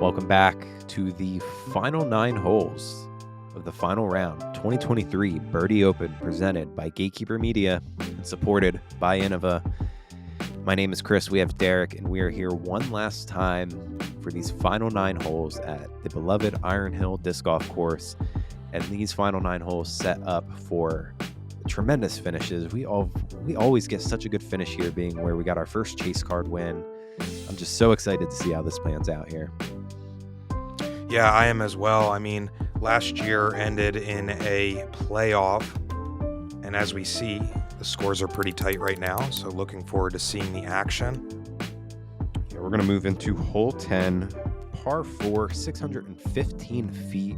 Welcome back to the final 9 holes of the final round 2023 Birdie Open presented by Gatekeeper Media and supported by Innova. My name is Chris, we have Derek, and we are here one last time for these final 9 holes at the beloved Iron Hill Disc Golf Course. And these final 9 holes set up for tremendous finishes. We always get such a good finish here, being where we got our first chase card win. I'm just so excited to see how this plans out here. Yeah, I am as well. I mean, last year ended in a playoff, and as we see, the scores are pretty tight right now, so looking forward to seeing the action. Yeah, we're going to move into hole 10, par 4, 615 feet.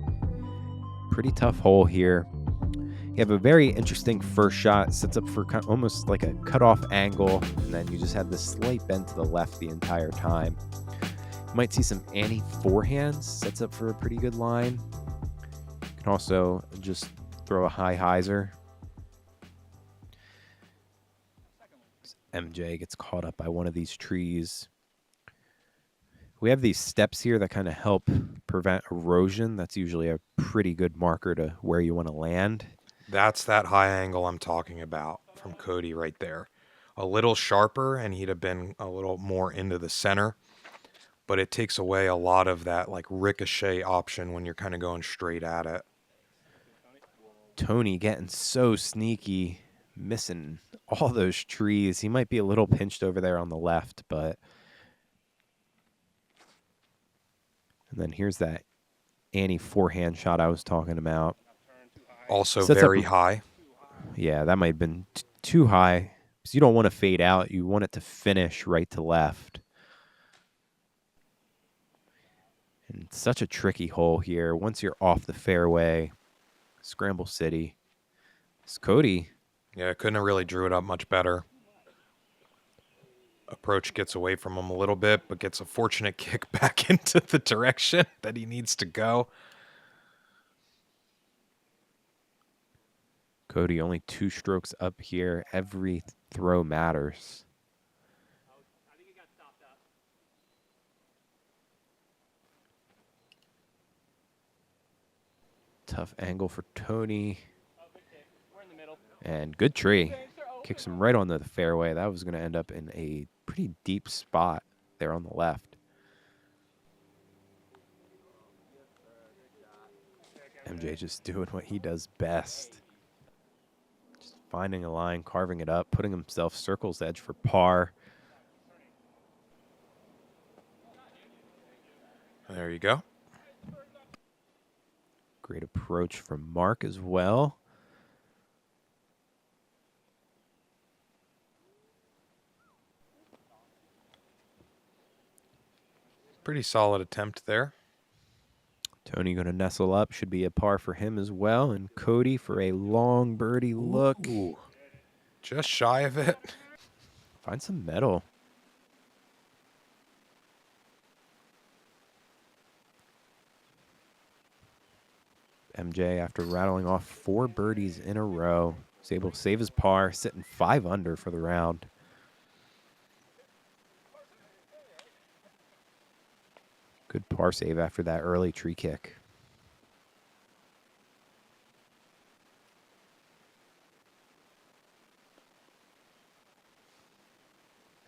Pretty tough hole here. You have a very interesting first shot. Sets up for almost like a cutoff angle, and then you just have this slight bend to the left the entire time. You might see some Annie forehands. Sets up for a pretty good line. You can also just throw a high hyzer. MJ gets caught up by one of these trees. We have these steps here that kind of help prevent erosion. That's usually a pretty good marker to where you want to land. That's that high angle I'm talking about from Cody right there. A little sharper, and he'd have been a little more into the center, but it takes away a lot of that like ricochet option when you're kind of going straight at it. Tony getting so sneaky, missing all those trees. He might be a little pinched over there on the left, but... And then here's that Annie forehand shot I was talking about. Also very high. Yeah, that might have been too high. Because you don't want to fade out. You want it to finish right to left. And it's such a tricky hole here. Once you're off the fairway, Scramble City. It's Cody. Yeah, couldn't have really drew it up much better. Approach gets away from him a little bit, but gets a fortunate kick back into the direction that he needs to go. Cody only 2 strokes up here. Every throw matters. Tough angle for Tony. And good tree. Kicks him right on the fairway. That was going to end up in a pretty deep spot there on the left. MJ just doing what he does best. Just finding a line, carving it up, putting himself circle's edge for par. There you go. Great approach from Mark as well. Pretty solid attempt there. Tony going to nestle up. Should be a par for him as well. And Cody for a long birdie look. Ooh. Just shy of it. Find some metal. MJ, after rattling off 4 birdies in a row, was able to save his par, sitting 5 under for the round. Good par save after that early tree kick.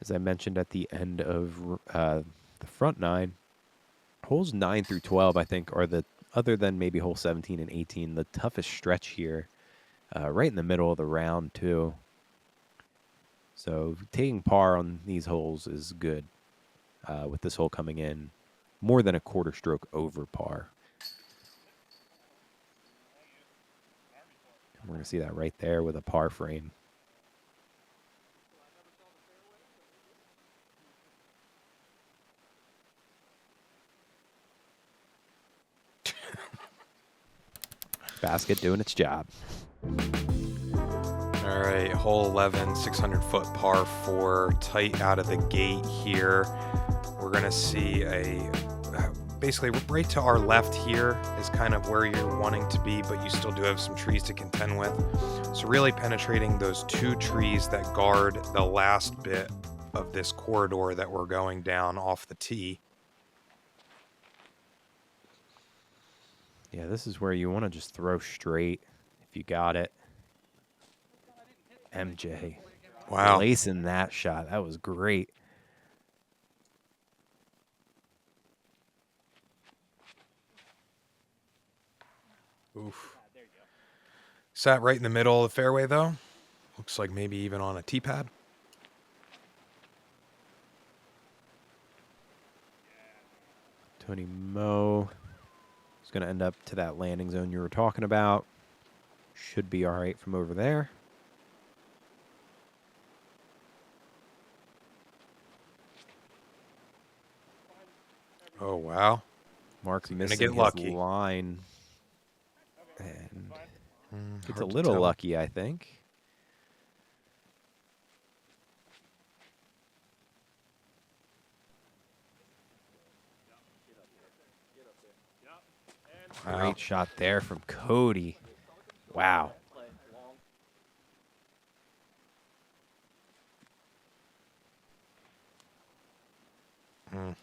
As I mentioned at the end of the front 9, holes 9 through 12, I think, are the, other than maybe hole 17 and 18, the toughest stretch here. Right in the middle of the round, too. So taking par on these holes is good, with this hole coming in more than a quarter stroke over par. And we're going to see that right there with a par frame. Basket doing its job. All right, hole 11, 600-foot par 4, tight out of the gate here. We're going to see basically right to our left here is kind of where you're wanting to be, but you still do have some trees to contend with. So really penetrating those 2 trees that guard the last bit of this corridor that we're going down off the tee. Yeah, this is where you want to just throw straight if you got it. MJ. Wow. Lacing that shot. That was great. Oof. Sat right in the middle of the fairway, though. Looks like maybe even on a tee pad. Tony Moe is going to end up to that landing zone you were talking about. Should be all right from over there. Oh, wow. Mark missing get his lucky. line. And it's a Hard to little tell. lucky, I think. Wow. Great shot there from Cody. Wow. Mm.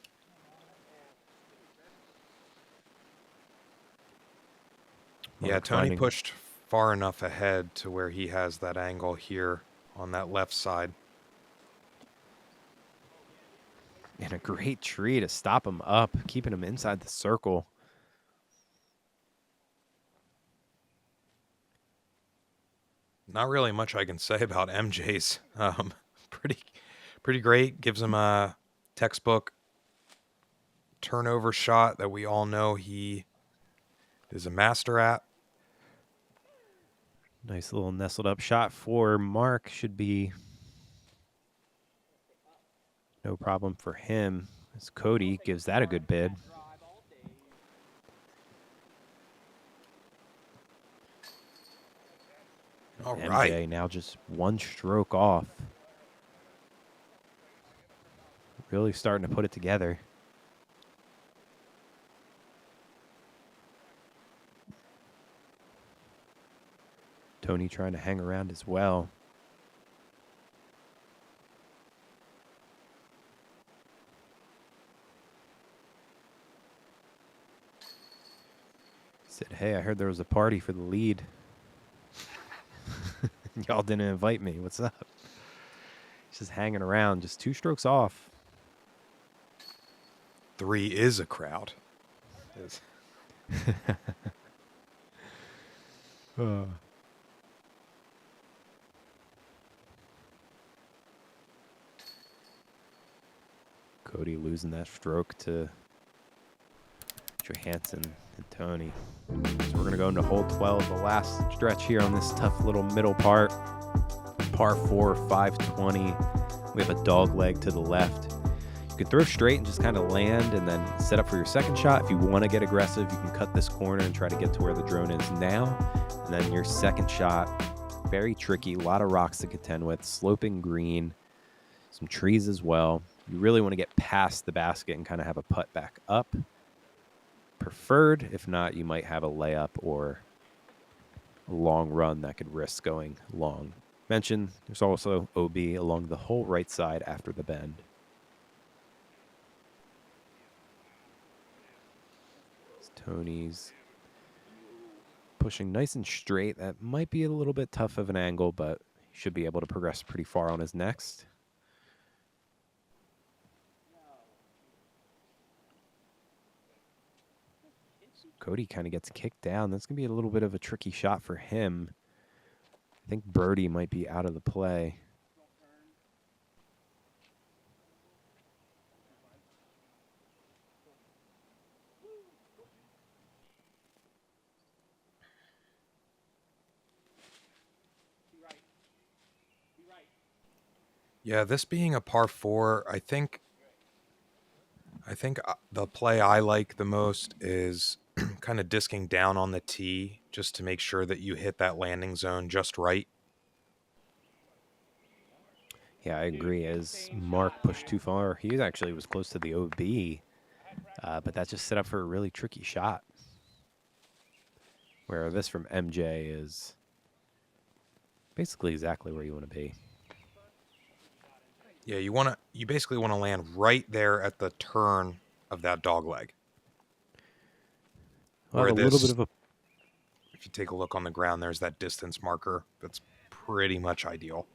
Yeah, Tony pushed far enough ahead to where he has that angle here on that left side. And a great tree to stop him up, keeping him inside the circle. Not really much I can say about MJ's. Pretty great. Gives him a textbook turnover shot that we all know he is a master at. Nice little nestled up shot for Mark. Should be no problem for him, as Cody gives that a good bid. All MJ right. now just one stroke off. Really starting to put it together. Tony trying to hang around as well. Said, hey, I heard there was a party for the lead. Y'all didn't invite me. What's up? He's just hanging around, just two strokes off. 3 is a crowd. Cody losing that stroke to Johansen and Tony. So we're going to go into hole 12, the last stretch here on this tough little middle part. Par 4, 520. We have a dog leg to the left. You can throw straight and just kind of land and then set up for your second shot. If you want to get aggressive, you can cut this corner and try to get to where the drone is now. And then your second shot, very tricky, a lot of rocks to contend with, sloping green, some trees as well. You really want to get past the basket and kind of have a putt back up. Preferred. If not, you might have a layup or a long run that could risk going long. Mention there's also OB along the whole right side after the bend. Tony's pushing nice and straight. That might be a little bit tough of an angle, but he should be able to progress pretty far on his next. Cody kind of gets kicked down. That's going to be a little bit of a tricky shot for him. I think Birdie might be out of the play. Yeah, this being a par 4, I think the play I like the most is kind of disking down on the tee just to make sure that you hit that landing zone just right. Yeah, I agree. As Mark pushed too far, he actually was close to the OB, but that just set up for a really tricky shot. Where this from MJ is basically exactly where you want to be. Yeah, you basically want to land right there at the turn of that dog leg. Well, Where a little bit this, of a... if you take a look on the ground, there's that distance marker. That's pretty much ideal.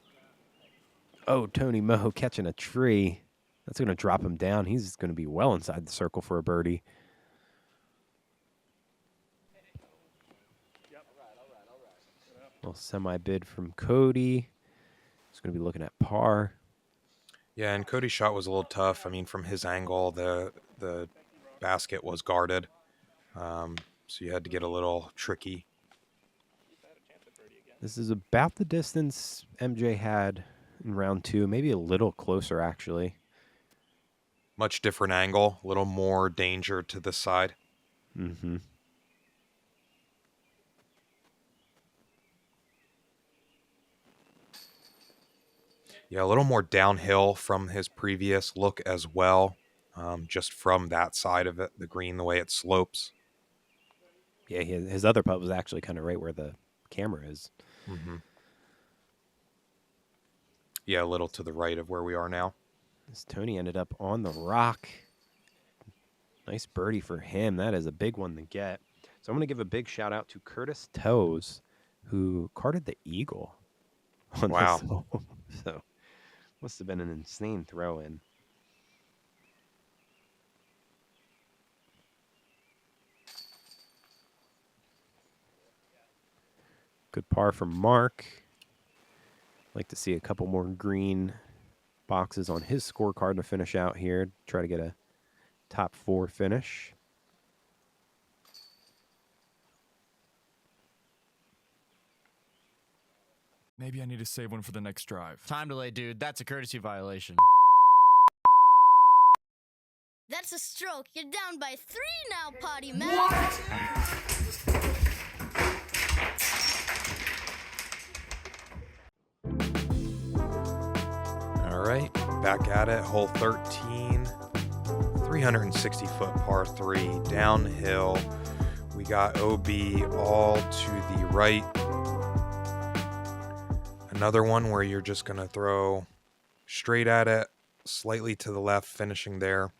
Oh, Tony Moe catching a tree. That's going to drop him down. He's going to be well inside the circle for a birdie. Little semi-bid from Cody. He's going to be looking at par. Yeah, and Cody's shot was a little tough. I mean, from his angle, the basket was guarded. So you had to get a little tricky. This is about the distance MJ had in round 2. Maybe a little closer, actually. Much different angle. A little more danger to this side. Mm-hmm. Yeah, a little more downhill from his previous look as well. Just from that side of it, the green, the way it slopes. Yeah, his other putt was actually kind of right where the camera is. Mm-hmm. Yeah, a little to the right of where we are now. This Tony ended up on the rock. Nice birdie for him. That is a big one to get. So I'm going to give a big shout out to Curtis Toes, who carded the eagle on Wow. this hole. So must have been an insane throw in. Good par from Mark. Like to see a couple more green boxes on his scorecard to finish out here. Try to get a top 4 finish. Maybe I need to save one for the next drive. Time delay, dude. That's a courtesy violation. That's a stroke. You're down by 3 now, potty man. All right, back at it. Hole 13, 360-foot par 3, downhill. We got OB all to the right. Another one where you're just going to throw straight at it, slightly to the left, finishing there.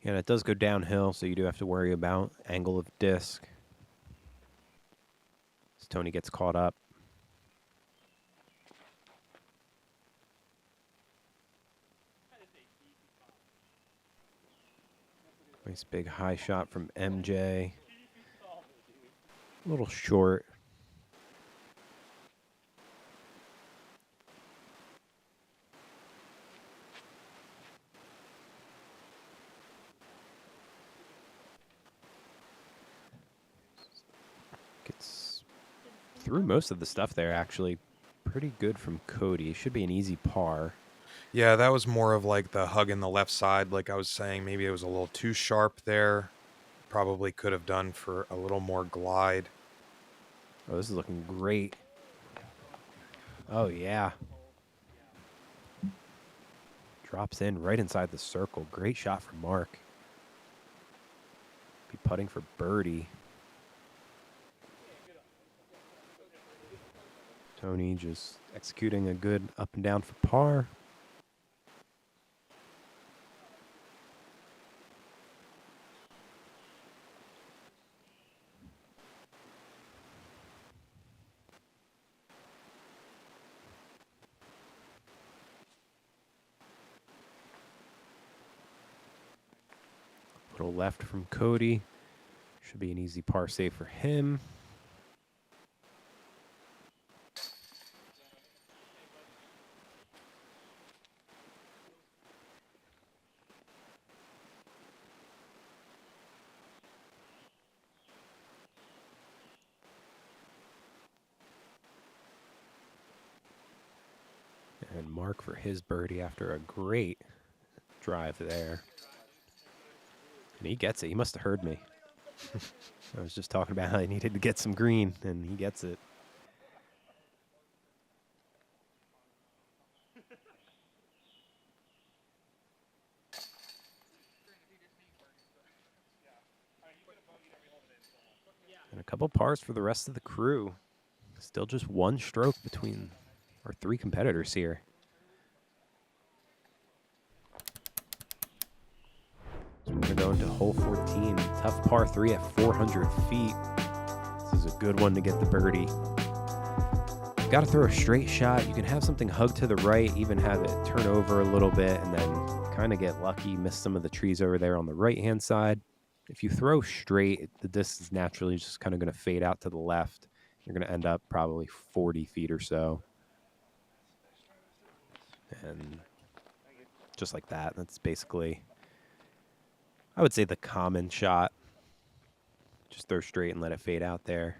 Yeah, and it does go downhill, so you do have to worry about angle of disc. As Tony gets caught up. Nice big high shot from MJ. A little short. Gets through most of the stuff there, actually. Pretty good from Cody. Should be an easy par. Yeah, that was more of like the hug in the left side. Like I was saying, maybe it was a little too sharp there. Probably could have done for a little more glide. Oh, this is looking great. Oh, yeah. Drops in right inside the circle. Great shot from Mark. Be putting for birdie. Tony just executing a good up and down for par. Little left from Cody. Should be an easy par save for him. And Mark for his birdie after a great drive there. And he gets it. He must have heard me. I was just talking about how he needed to get some green, and he gets it. And a couple pars for the rest of the crew. Still just one stroke between our 3 competitors here. So we're going to go into hole 14. Tough par 3 at 400 feet. This is a good one to get the birdie. Got to throw a straight shot. You can have something hug to the right, even have it turn over a little bit, and then kind of get lucky, miss some of the trees over there on the right-hand side. If you throw straight, the disc is naturally just kind of going to fade out to the left. You're going to end up probably 40 feet or so. And just like that, that's basically, I would say, the common shot. Just throw straight and let it fade out there.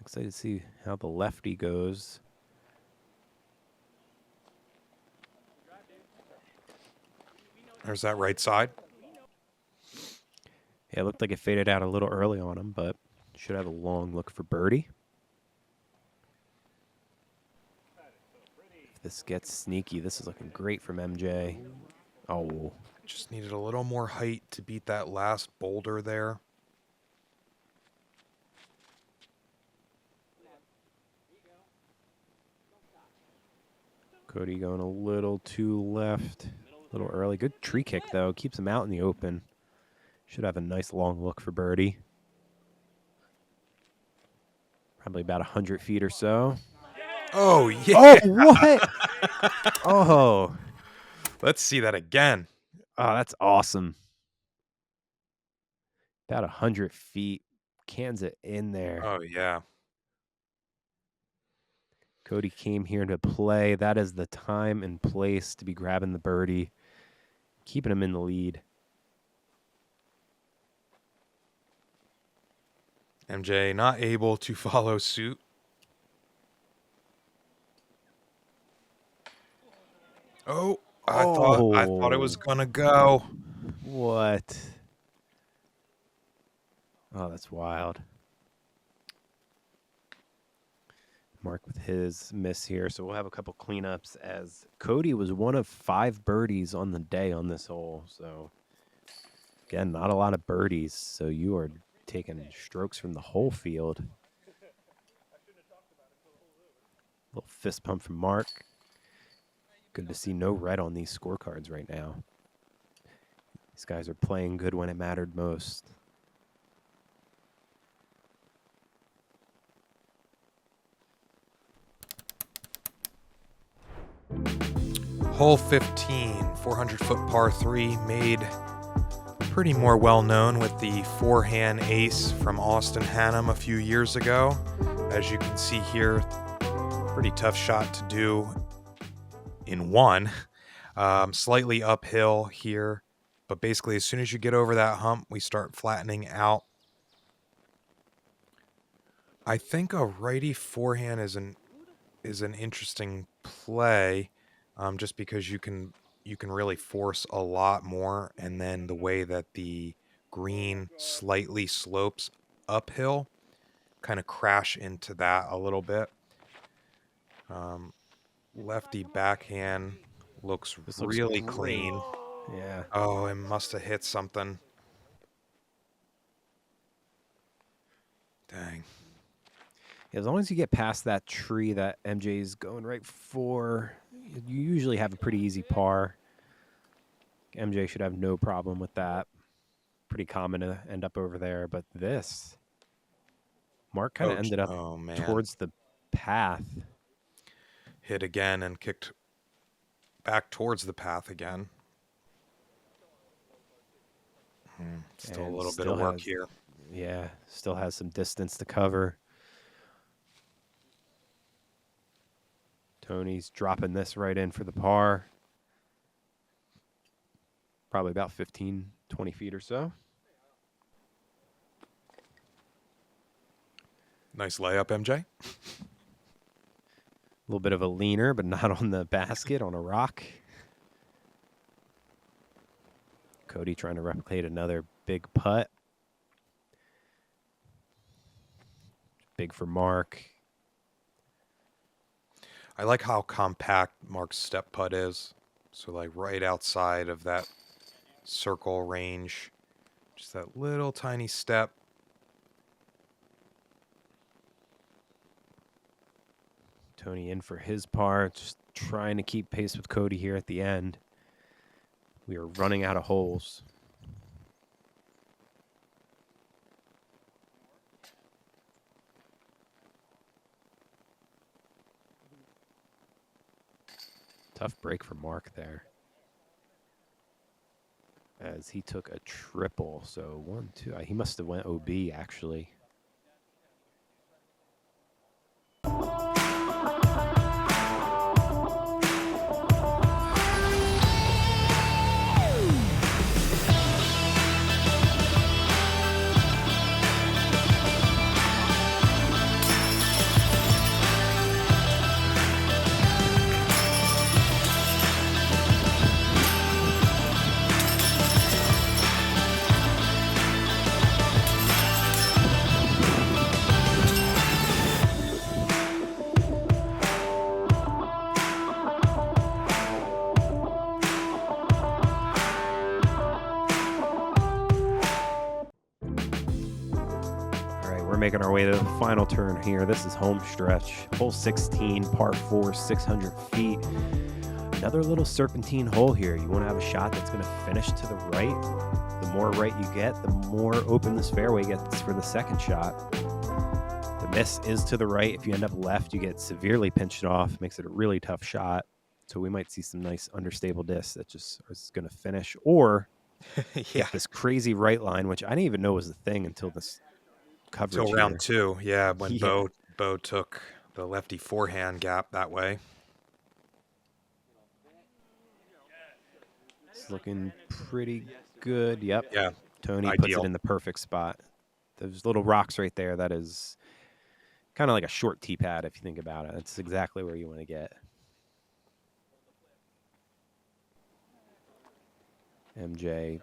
Excited to see how the lefty goes. There's that right side. Yeah, it looked like it faded out a little early on him, but should have a long look for birdie. If this gets sneaky, this is looking great from MJ. Oh, Just needed a little more height to beat that last boulder there. Cody going a little too left, a little early. Good tree kick, though. Keeps him out in the open. Should have a nice long look for birdie. Probably about 100 feet or so. Oh, yeah. Oh, what? Oh. Let's see that again. Oh, that's awesome. About 100 feet. Cans it in there. Oh, yeah. Cody came here to play. That is the time and place to be grabbing the birdie, keeping him in the lead. MJ not able to follow suit. Oh, I thought it was gonna go. What? Oh, that's wild. Mark with his miss here, so we'll have a couple cleanups as Cody was one of 5 birdies on the day on this hole. So again, not a lot of birdies, so you are taking strokes from the whole field. Little fist pump from Mark. Good to see no red on these scorecards right now. These guys are playing good when it mattered most. Hole 15, 400-foot par 3, made pretty more well-known with the forehand ace from Austin Hannum a few years ago. As you can see here, pretty tough shot to do in one. Slightly uphill here, but basically as soon as you get over that hump, we start flattening out. I think a righty forehand is an interesting play. Just because you can really force a lot more, and then the way that the green slightly slopes uphill, kind of crash into that a little bit. Lefty backhand looks really clean. Yeah. Oh, it must have hit something. Dang. As long as you get past that tree that MJ's going right for, you usually have a pretty easy par. MJ should have no problem with that. Pretty common to end up over there, but this, Mark kind of ended up towards the path. Hit again and kicked back towards the path again. Still a little bit of work here. Yeah, still has some distance to cover. Tony's dropping this right in for the par. Probably about 15, 20 feet or so. Nice layup, MJ. A little bit of a leaner, but not on the basket, on a rock. Cody trying to replicate another big putt. Big for Mark. I like how compact Mark's step putt is. So like right outside of that circle range. Just that little tiny step. Tony in for his par. Just trying to keep pace with Cody here at the end. We are running out of holes. Tough break for Mark there, as he took a triple. So 1, 2. He must have went OB actually. Making our way to the final turn here. This is home stretch. Hole 16, par 4, 600 feet. Another little serpentine hole here. You want to have a shot that's going to finish to the right. The more right you get, the more open this fairway gets for the second shot. The miss is to the right. If you end up left, you get severely pinched off. Makes it a really tough shot. So we might see some nice understable discs that just is going to finish. Or get this crazy right line, which I didn't even know was a thing until this coverage until round here. 2, when Bo took the lefty forehand gap that way. It's looking pretty good. Yep. Yeah. Tony ideal. puts it in the perfect spot. Those little rocks right there, that is kind of like a short tee pad if you think about it. That's exactly where you want to get. MJ,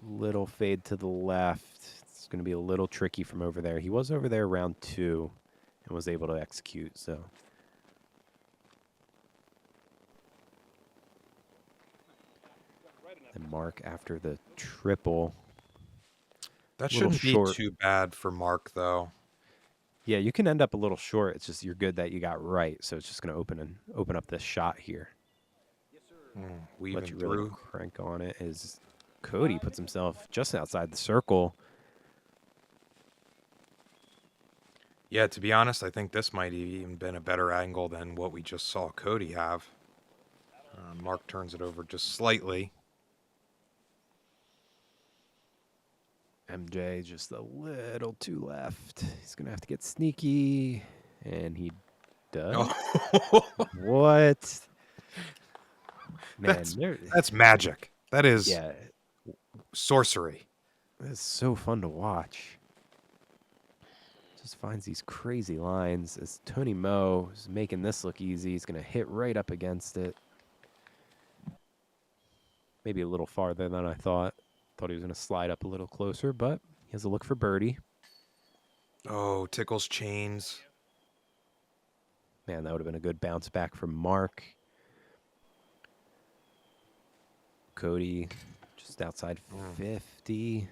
little fade to the left. It's going to be a little tricky from over there. He was over there round 2 and was able to execute, so. And Mark after the triple. That shouldn't be too bad for Mark, though. Yeah, you can end up a little short. It's just you're good that you got right, so it's just going to open up this shot here. Weaving Let you through. really crank on it is Cody puts himself just outside the circle. Yeah, to be honest, I think this might have even been a better angle than what we just saw Cody have. Mark turns it over just slightly. MJ just a little too left. He's going to have to get sneaky, and he does. Oh. What? Man, that's magic. That is yeah, sorcery. it's so fun to watch. Just finds these crazy lines. As Tony Moe is making this look easy, he's going to hit right up against it. Maybe a little farther than I thought. Thought he was going to slide up a little closer, but he has a look for birdie. Oh, tickles chains. Man, that would have been a good bounce back from Mark. Cody just outside 50.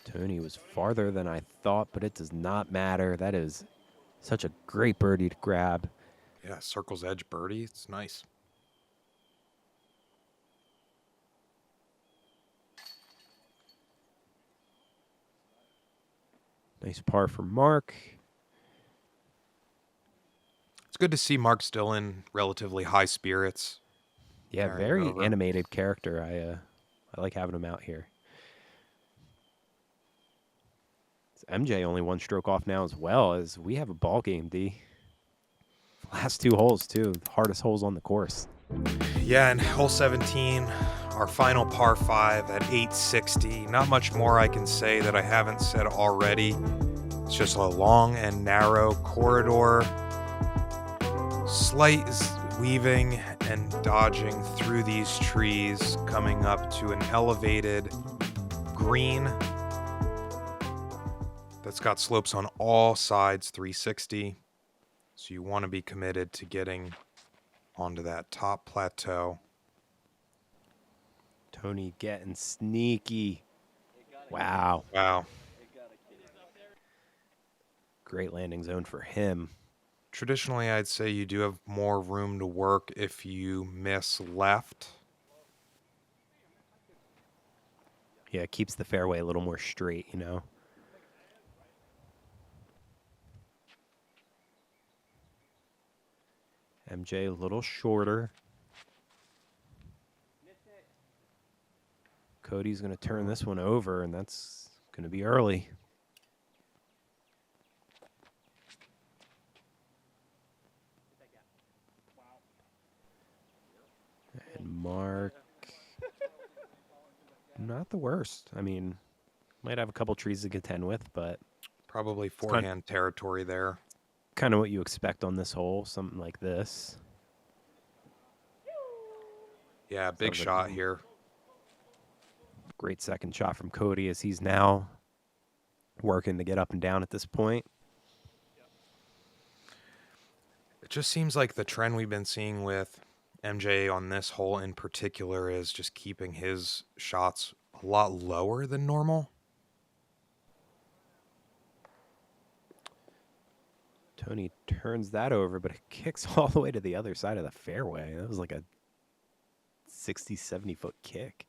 Tony was farther than I thought, but it does not matter. That is such a great birdie to grab. Yeah, circle's edge birdie. It's nice. Nice par for Mark. It's good to see Mark still in relatively high spirits. Yeah, very animated character. I like having him out here. It's MJ only one stroke off now as well, as we have a ball game, D. Last 2 holes, too. The hardest holes on the course. Yeah, and hole 17, our final par 5 at 860. Not much more I can say that I haven't said already. It's just a long and narrow corridor. Slight weaving and dodging through these trees, coming up to an elevated green that's got slopes on all sides, 360. So you want to be committed to getting onto that top plateau. Tony getting sneaky. Wow. Wow. Great landing zone for him. Traditionally, I'd say you do have more room to work if you miss left. Yeah, it keeps the fairway a little more straight, you know. MJ a little shorter. Cody's going to turn this one over, and that's going to be early. And Mark, not the worst. I mean, might have a couple trees to contend with, but Probably forehand territory there. kind of what you expect on this hole, something like this. Yeah, big Sounds like- shot here. Great second shot from Cody as he's now working to get up and down at this point. It just seems like the trend we've been seeing with MJ on this hole in particular is just keeping his shots a lot lower than normal. Tony turns that over, but it kicks all the way to the other side of the fairway. That was like a 60, 70-foot kick.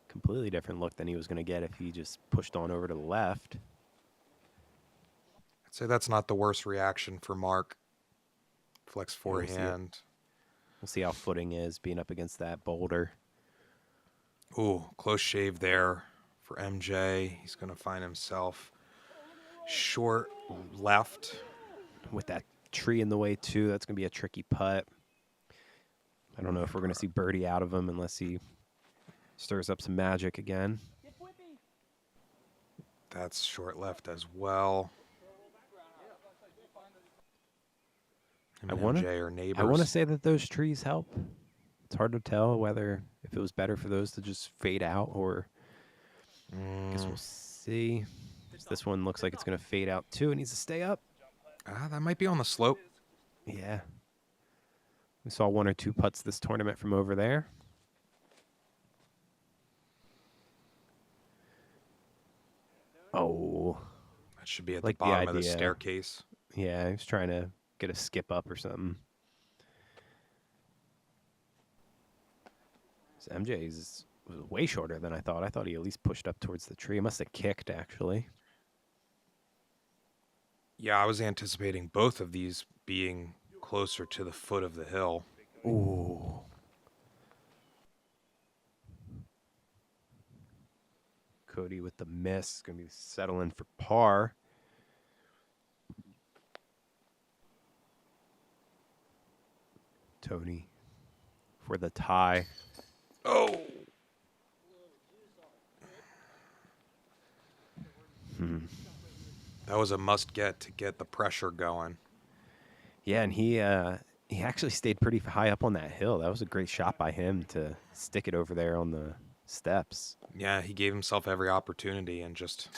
Completely different look than he was going to get if he just pushed on over to the left. I'd say that's not the worst reaction for Mark. Flex we'll see it. forehand. We'll see how footing is being up against that boulder. Ooh, close shave there for MJ. He's going to find himself short left. With that tree in the way, too, that's going to be a tricky putt. I don't know if we're going to see birdie out of him unless he stirs up some magic again. That's short left as well. Him and MJ are neighbors. I want to say that those trees help. It's hard to tell whether if it was better for those to just fade out or I guess we'll see. This one looks like it's going to fade out too. It needs to stay up. That might be on the slope. Yeah. We saw one or two putts this tournament from over there. Oh. That should be at Like the the bottom of the idea. staircase. Yeah, he was trying to get a skip up or something. So MJ's was way shorter than I thought. I thought he at least pushed up towards the tree. It must have kicked, actually. Yeah, I was anticipating both of these being closer to the foot of the hill. Ooh. Cody with the miss. Going to be settling for par. Tony for the tie. Oh! That was a must-get to get the pressure going. Yeah, and he actually stayed pretty high up on that hill. That was a great shot by him to stick it over there on the steps. Yeah, he gave himself every opportunity and just...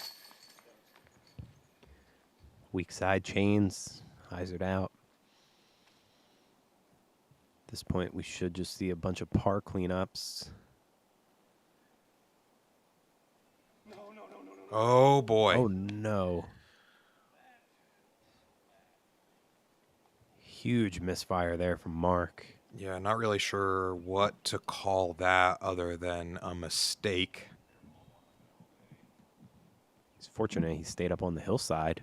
Weak side chains, hyzered out. At this point, we should just see a bunch of par cleanups. Oh, boy. Oh, no. Huge misfire there from Mark. Yeah, not really sure what to call that other than a mistake. He's fortunate he stayed up on the hillside.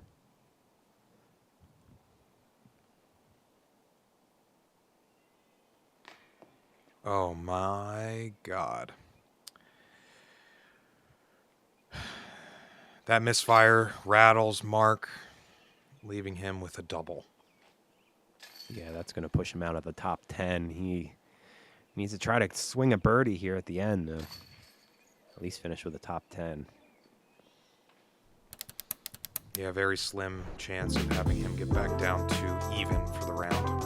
Oh, my God. That misfire rattles Mark, leaving him with a double. Yeah, that's going to push him out of the top 10. He needs to try to swing a birdie here at the end to at least finish with a top 10. Yeah, very slim chance of having him get back down to even for the round.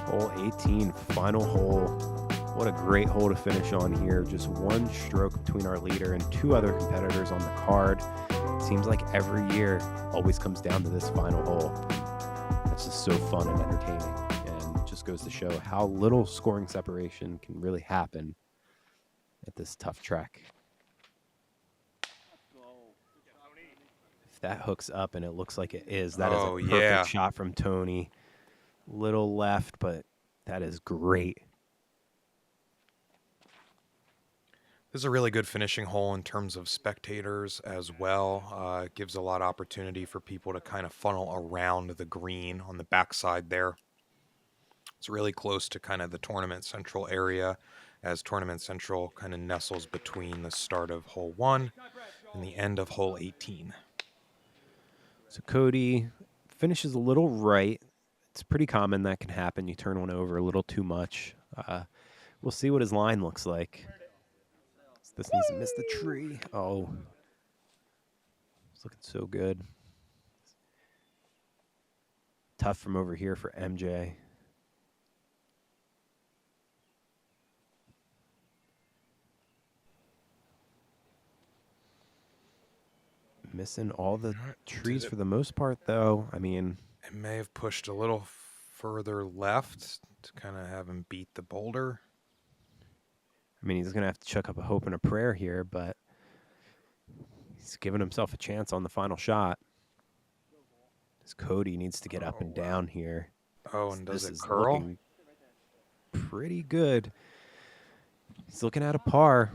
Hole 18, final hole. What a great hole to finish on here. Just one stroke between our leader and two other competitors on the card. Seems like every year always comes down to this final hole. It's just so fun and entertaining, and just goes to show how little scoring separation can really happen at this tough track. that hooks up, and it looks like it is. That is a Oh, perfect yeah. shot from Tony. Little left, but that is great. This is a really good finishing hole in terms of spectators as well. It gives a lot of opportunity for people to kind of funnel around the green on the backside there. It's really close to kind of the Tournament Central area, as Tournament Central kind of nestles between the start of hole 1 and the end of hole 18. So Cody finishes a little right. It's pretty common that can happen. You turn one over a little too much. We'll see what his line looks like. This needs to miss the tree. Oh. It's looking so good. Tough from over here for MJ. Missing all the trees for the most part, though. I mean, it may have pushed a little further left to kind of have him beat the boulder. I mean, he's going to have to chuck up a hope and a prayer here, but he's giving himself a chance on the final shot. This Cody needs to get up and down here. Oh, and does this it is curl? Looking pretty good. He's looking at a par.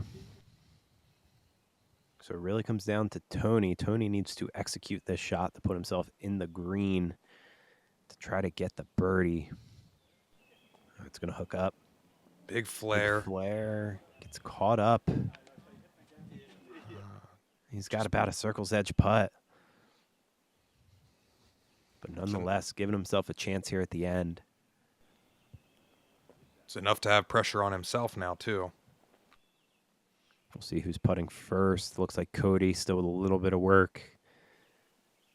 So it really comes down to Tony. Tony needs to execute this shot to put himself in the green to try to get the birdie. It's going to hook up. Big flare. Big flare. Gets caught up. He's got about a circle's edge putt. But nonetheless, giving himself a chance here at the end. It's enough to have pressure on himself now, too. We'll see who's putting first. Looks like Cody still with a little bit of work.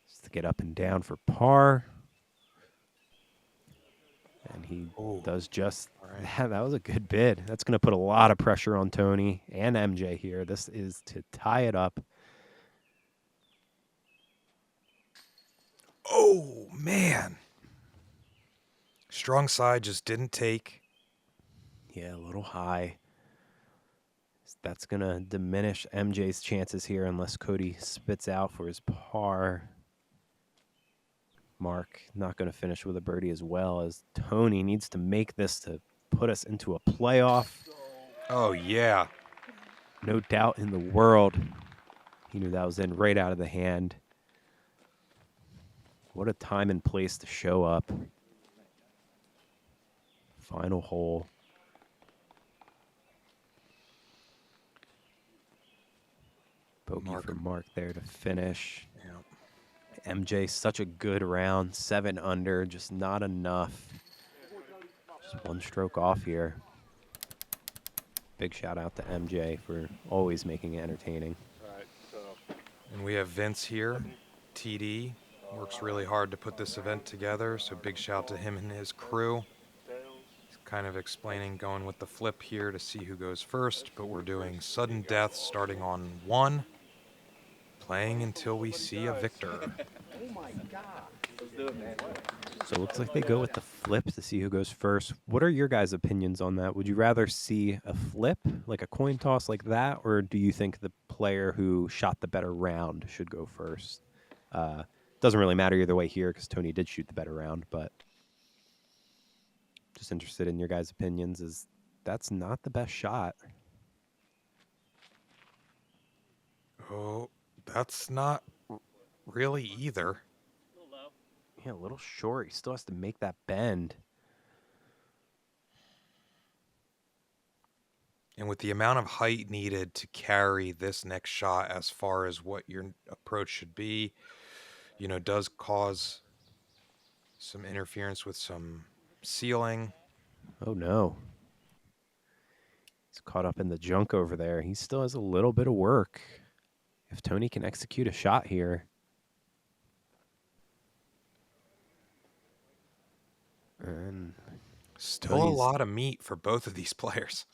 Just to get up and down for par. And he does just that. That was a good bid. That's going to put a lot of pressure on Tony and MJ here. This is to tie it up. Oh, man. Strong side just didn't take. Yeah, a little high. That's going to diminish MJ's chances here unless Cody spits out for his par. Mark not going to finish with a birdie as well, as Tony needs to make this to put us into a playoff. Oh, yeah. No doubt in the world. He knew that was in right out of the hand. What a time and place to show up. Final hole. Bogey for Mark there to finish. Yeah. MJ, such a good round. 7 under, just not enough. Just one stroke off here. Big shout out to MJ for always making it entertaining. And we have Vince here, TD. Works really hard to put this event together, so big shout to him and his crew. He's kind of explaining going with the flip here to see who goes first, but we're doing sudden death starting on 1, playing until we see a victor. So it looks like they go with the flip to see who goes first. What are your guys' opinions on that? Would you rather see a flip, like a coin toss like that, or do you think the player who shot the better round should go first? Doesn't really matter either way here because Tony did shoot the better round, but just interested in your guys' opinions. Is that's not the best shot. Oh, that's not really either. Yeah, a little short. He still has to make that bend. And with the amount of height needed to carry this next shot as far as what your approach should be, you know, does cause some interference with some ceiling. Oh, no. He's caught up in the junk over there. He still has a little bit of work. If Tony can execute a shot here. And still a lot of meat for both of these players.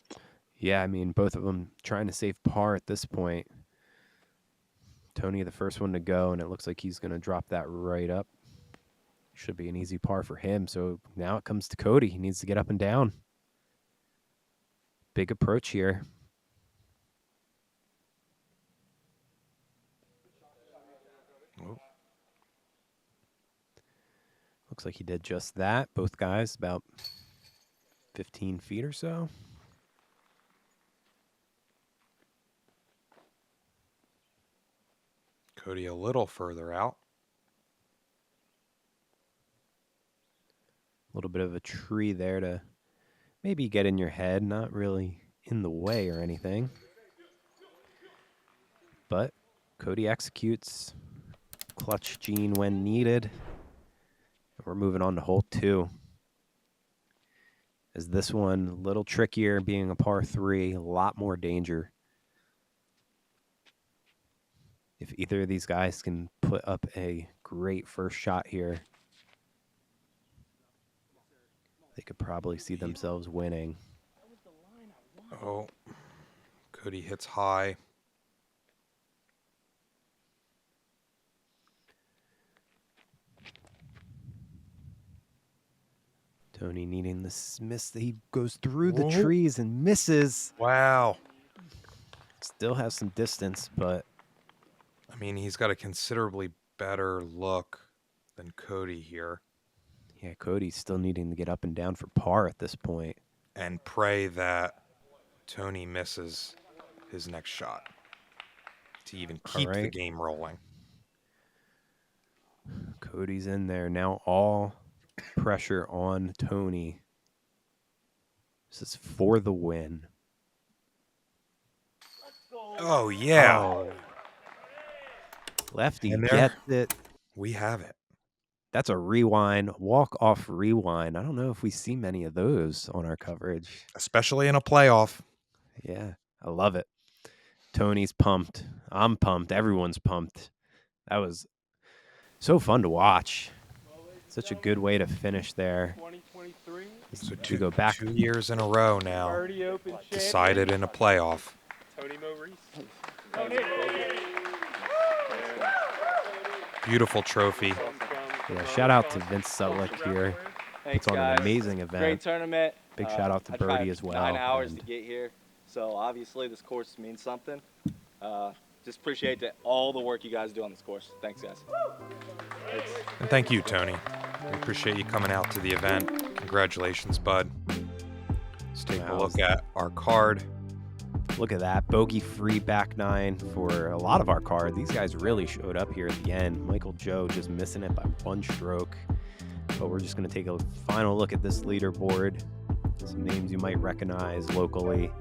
Yeah, I mean, both of them trying to save par at this point. Tony, the first one to go, and it looks like he's going to drop that right up. Should be an easy par for him. So now it comes to Cody. He needs to get up and down. Big approach here. Looks like he did just that. Both guys about 15 feet or so. Cody a little further out. A little bit of a tree there to maybe get in your head, not really in the way or anything. But Cody executes. Clutch gene when needed. We're moving on to hole 2. As this one a little trickier, being a par 3, a lot more danger. If either of these guys can put up a great first shot here, they could probably see themselves winning. Oh, Cody hits high. Tony needing this miss. He goes through the Whoa. trees and misses. Wow. Still has some distance, but I mean, he's got a considerably better look than Cody here. yeah, Cody's still needing to get up and down for par at this point. And pray that Tony misses his next shot to even keep the right. game rolling. Cody's in there now. All pressure on Tony. This is for the win. Oh, yeah. Oh. Lefty And there- gets it. We have it. That's a rewind, walk-off rewind. I don't know if we see many of those on our coverage. Especially in a playoff. Yeah, I love it. Tony's pumped. I'm pumped. Everyone's pumped. That was so fun to watch. Such a good way to finish there. 2023 So To go back. 2 years in a row now. Birdie Open Decided in a playoff. Tony Moe Reiss. Beautiful trophy. Yeah, shout out to Vince Sutlick here. Thanks, Puts on guys. an amazing event. Great tournament. Big shout out to I Birdie tried as well. 9 hours and to get here, so obviously this course means something. Just appreciate all the work you guys do on this course. Thanks, guys. And thank you, Tony. We appreciate you coming out to the event. Congratulations, bud. Let's take a Wow. look at our card. Look at that. Bogey-free back 9 for a lot of our card. These guys really showed up here at the end. Michael Joe just missing it by 1 stroke. But we're just going to take a final look at this leaderboard. Some names you might recognize locally.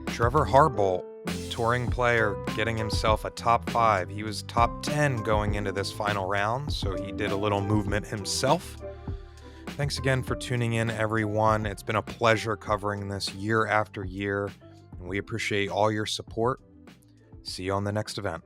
Trevor Harbolt, touring player, getting himself a top 5. He was top 10 going into this final round, so he did a little movement himself. Thanks again for tuning in, everyone. It's been a pleasure covering this year after year, and we appreciate all your support. See you on the next event.